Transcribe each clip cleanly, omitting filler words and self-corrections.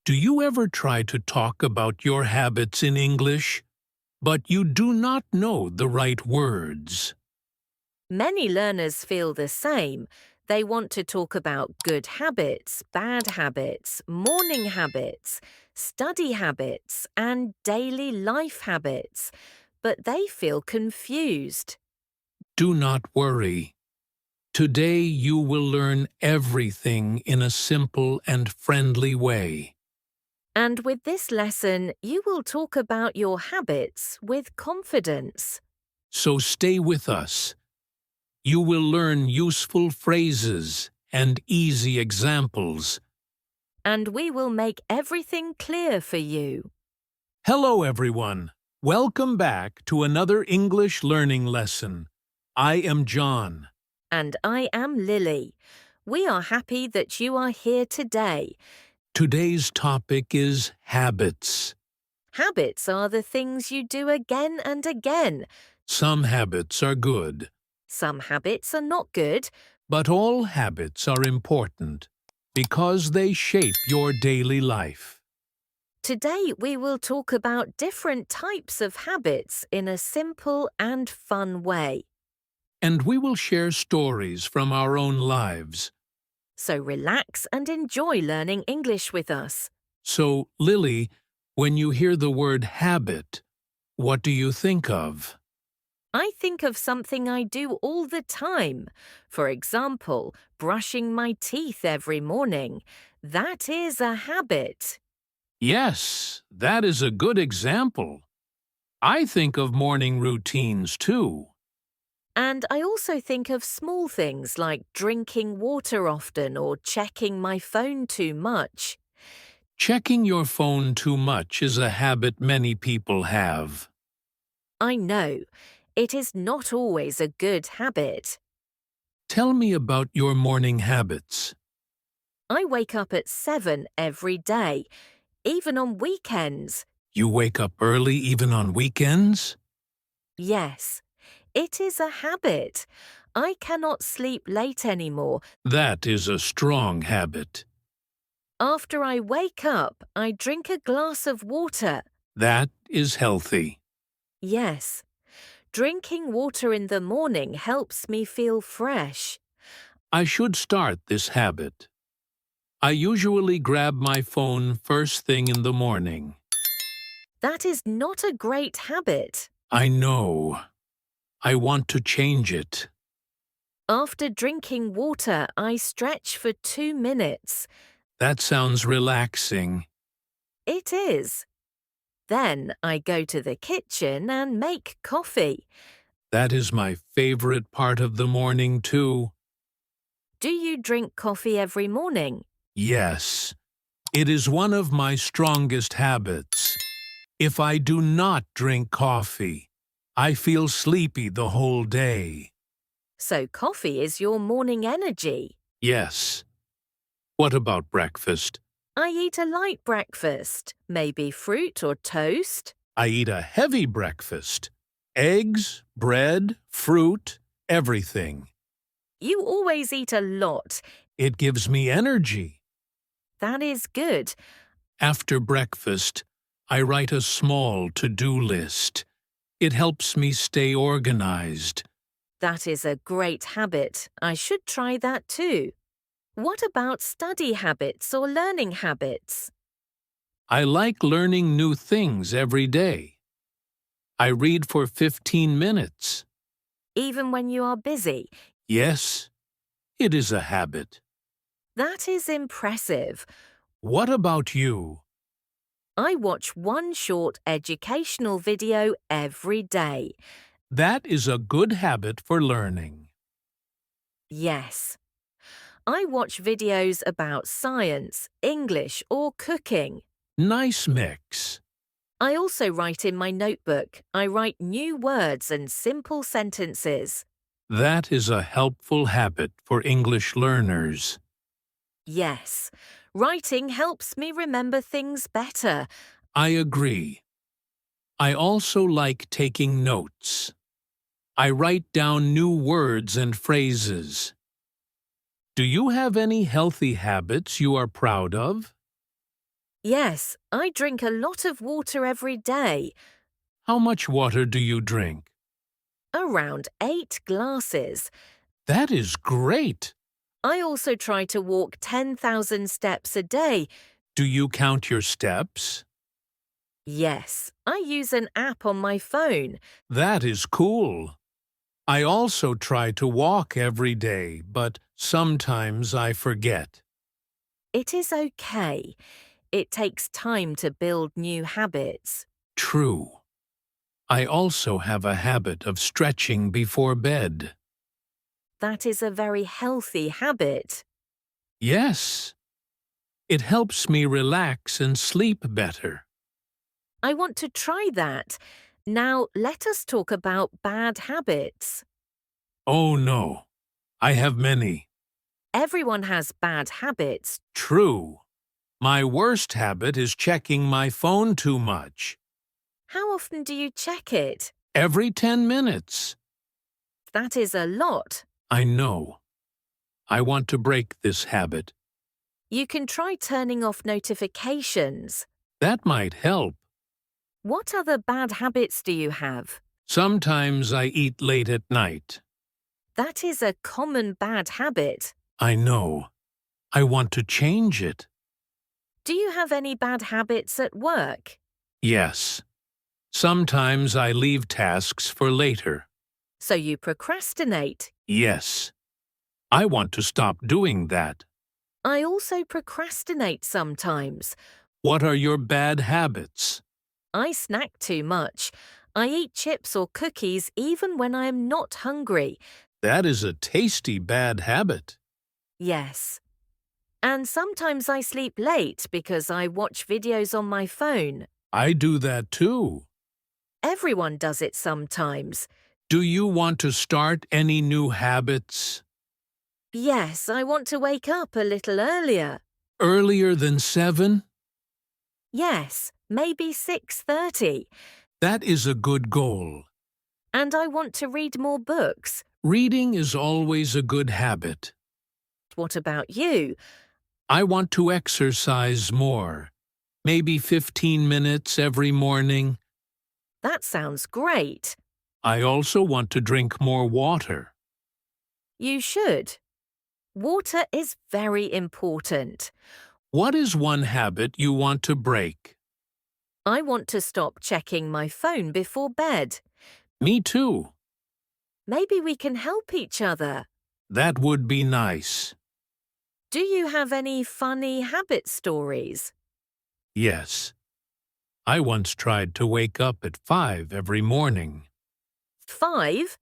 Do you ever try to talk about your habits in English, but you do not know the right words? Many learners feel the same. They want to talk about good habits, bad habits, morning habits, study habits, and daily life habits, but they feel confused. Do not worry. Today you will learn everything in a simple and friendly way. And with this lesson, you will talk about your habits with confidence. So stay with us. You will learn useful phrases and easy examples. And we will make everything clear for you. Hello everyone. Welcome back to another English learning lesson. I am John. And I am Lily. We are happy that you are here today. Today's topic is habits. Habits are the things you do again and again. Some habits are good, Some habits are not good. but all habits are important because they shape your daily life. Today we will talk about different types of habits in a simple and fun way. And we will share stories from our own lives. So relax and enjoy learning English with us. So, Lily, when you hear the word habit, what do you think of? I think of something I do all the time. For example, brushing my teeth every morning. That is a habit. Yes, that is a good example. I think of morning routines too. And I also think of small things like drinking water often or checking my phone too much. Checking your phone too much is a habit many people have. I know, it is not always a good habit. Tell me about your morning habits. I wake up at 7 every day, even on weekends. You wake up early even on weekends? Yes, it is a habit. I cannot sleep late anymore. That is a strong habit. After I wake up, I drink a glass of water. That is healthy. Yes, drinking water in the morning helps me feel fresh. I should start this habit. I usually grab my phone first thing in the morning. That is not a great habit. I know. I want to change it. After drinking water, I stretch for 2 minutes. That sounds relaxing. It is. Then I go to the kitchen and make coffee. That is my favorite part of the morning too. Do you drink coffee every morning? Yes, it is one of my strongest habits. If I do not drink coffee, I feel sleepy the whole day. So coffee is your morning energy. Yes. What about breakfast? I eat a light breakfast, maybe fruit or toast. I eat a heavy breakfast. Eggs, bread, fruit, everything. You always eat a lot. It gives me energy. That is good. After breakfast, I write a small to-do list. It helps me stay organized. That is a great habit. I should try that too. What about study habits or learning habits? I like learning new things every day. I read for 15 minutes. Even when you are busy. Yes, it is a habit. That is impressive. What about you? I watch one short educational video every day. That is a good habit for learning. Yes. I watch videos about science, English, or cooking. Nice mix. I also write in my notebook. I write new words and simple sentences. That is a helpful habit for English learners. Yes, writing helps me remember things better. I agree. I also like taking notes. I write down new words and phrases. Do you have any healthy habits you are proud of? Yes, I drink a lot of water every day, How much water do you drink? around 8 glasses. That is great! I also try to walk 10,000 steps a day. Do you count your steps? Yes, I use an app on my phone. That is cool. I also try to walk every day, but sometimes I forget. It is okay. It takes time to build new habits. True. I also have a habit of stretching before bed. That is a very healthy habit. Yes. It helps me relax and sleep better. I want to try that. Now, let us talk about bad habits. Oh no. I have many. Everyone has bad habits. True. My worst habit is checking my phone too much. How often do you check it? Every 10 minutes. That is a lot. I know. I want to break this habit. You can try turning off notifications. That might help. What other bad habits do you have? Sometimes I eat late at night. That is a common bad habit. I know. I want to change it. Do you have any bad habits at work? Yes. Sometimes I leave tasks for later. So you procrastinate. Yes. I want to stop doing that. I also procrastinate sometimes. What are your bad habits? I snack too much. I eat chips or cookies even when I am not hungry. That is a tasty bad habit. Yes. And sometimes I sleep late because I watch videos on my phone. I do that too. Everyone does it sometimes. Do you want to start any new habits? Yes, I want to wake up a little earlier. Earlier than 7? Yes, maybe 6:30. That is a good goal. And I want to read more books. Reading is always a good habit. What about you? I want to exercise more. Maybe 15 minutes every morning. That sounds great. I also want to drink more water. You should. Water is very important. What is one habit you want to break? I want to stop checking my phone before bed. Me too. Maybe we can help each other. That would be nice. Do you have any funny habit stories? Yes. I once tried to wake up at 5 every morning. 5?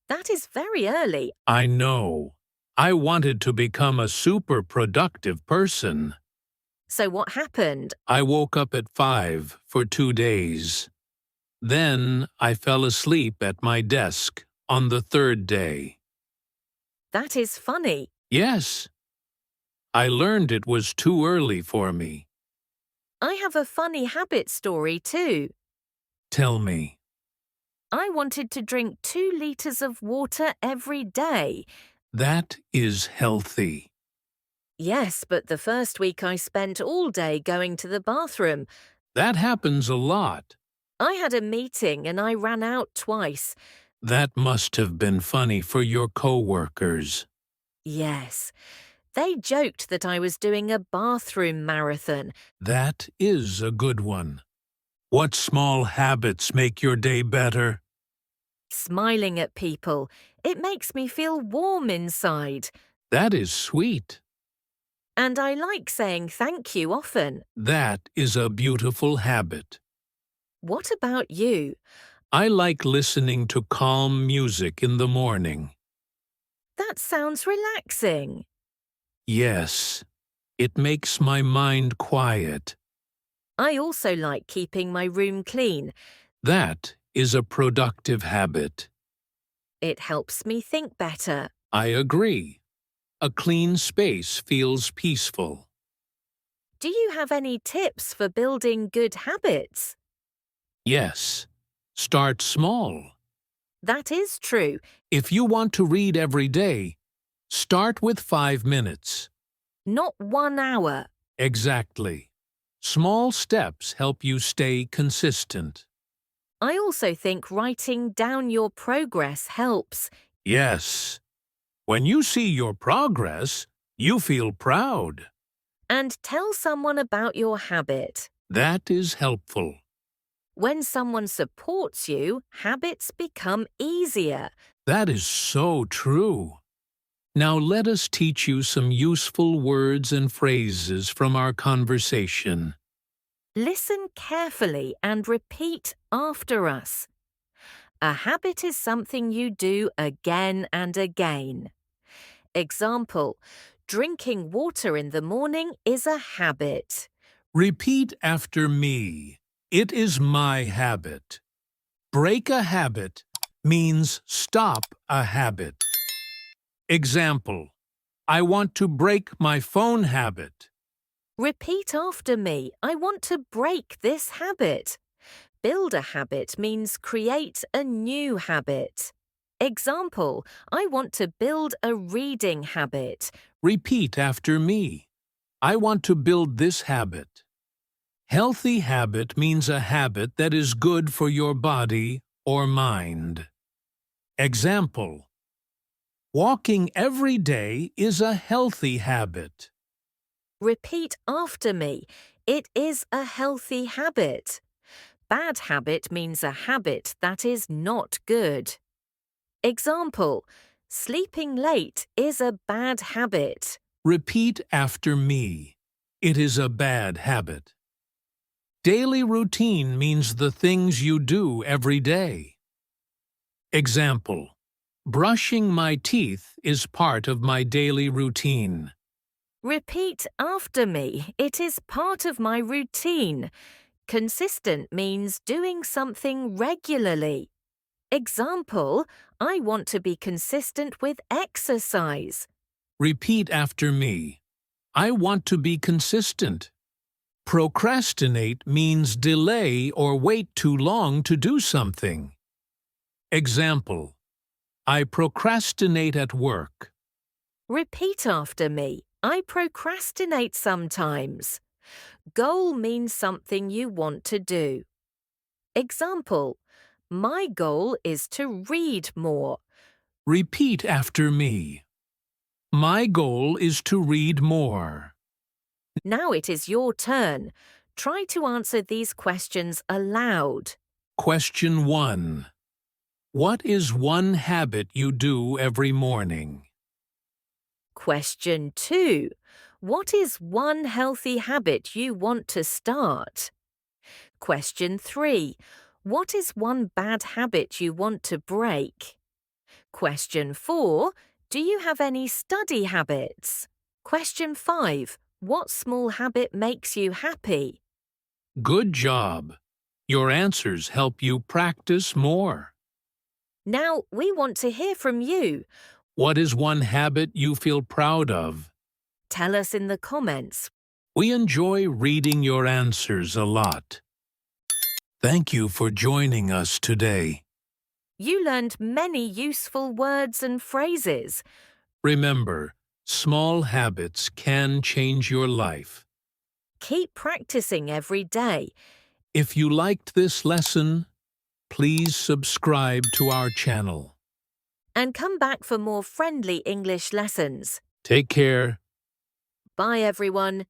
That is very early. I know. I wanted to become a super productive person. So what happened? I woke up at 5 for 2 days. Then I fell asleep at my desk on the 3rd day. That is funny. Yes. I learned it was too early for me. I have a funny habit story too. Tell me. I wanted to drink 2 liters of water every day. That is healthy. Yes, but the first week I spent all day going to the bathroom. That happens a lot. I had a meeting and I ran out twice. That must have been funny for your coworkers. Yes. They joked that I was doing a bathroom marathon. That is a good one. What small habits make your day better? Smiling at people. It makes me feel warm inside. That is sweet. And I like saying thank you often. That is a beautiful habit. What about you? I like listening to calm music in the morning. That sounds relaxing. Yes, it makes my mind quiet. I also like keeping my room clean. That is a productive habit. It helps me think better. I agree. A clean space feels peaceful. Do you have any tips for building good habits? Yes, start small. That is true. If you want to read every day, start with 5 minutes. Not 1 hour. Exactly. Small steps help you stay consistent. I also think writing down your progress helps. Yes. When you see your progress, you feel proud. And tell someone about your habit. That is helpful. When someone supports you, habits become easier. That is so true. Now let us teach you some useful words and phrases from our conversation. Listen carefully and repeat after us. A habit is something you do again and again. Example, drinking water in the morning is a habit. Repeat after me. It is my habit. Break a habit means stop a habit. Example, I want to break my phone habit. Repeat after me. I want to break this habit. Build a habit means create a new habit. Example, I want to build a reading habit. Repeat after me. I want to build this habit. Healthy habit means a habit that is good for your body or mind. Example, walking every day is a healthy habit. Repeat after me. It is a healthy habit. Bad habit means a habit that is not good. Example, sleeping late is a bad habit. Repeat after me. It is a bad habit. Daily routine means the things you do every day. Example, brushing my teeth is part of my daily routine. Repeat after me. It is part of my routine. Consistent means doing something regularly. Example, I want to be consistent with exercise. Repeat after me. I want to be consistent. Procrastinate means delay or wait too long to do something. Example, I procrastinate at work. Repeat after me. I procrastinate sometimes. Goal means something you want to do. Example, my goal is to read more. Repeat after me. My goal is to read more. Now it is your turn. Try to answer these questions aloud. Question 1. What is one habit you do every morning? Question 2. What is one healthy habit you want to start? Question 3. What is one bad habit you want to break? Question 4. Do you have any study habits? Question 5. What small habit makes you happy? Good job. Your answers help you practice more. Now we want to hear from you. What is one habit you feel proud of? Tell us in the comments. We enjoy reading your answers a lot. Thank you for joining us today. You learned many useful words and phrases. Remember, small habits can change your life. Keep practicing every day. If you liked this lesson, please subscribe to our channel. And come back for more friendly English lessons. Take care. Bye, everyone.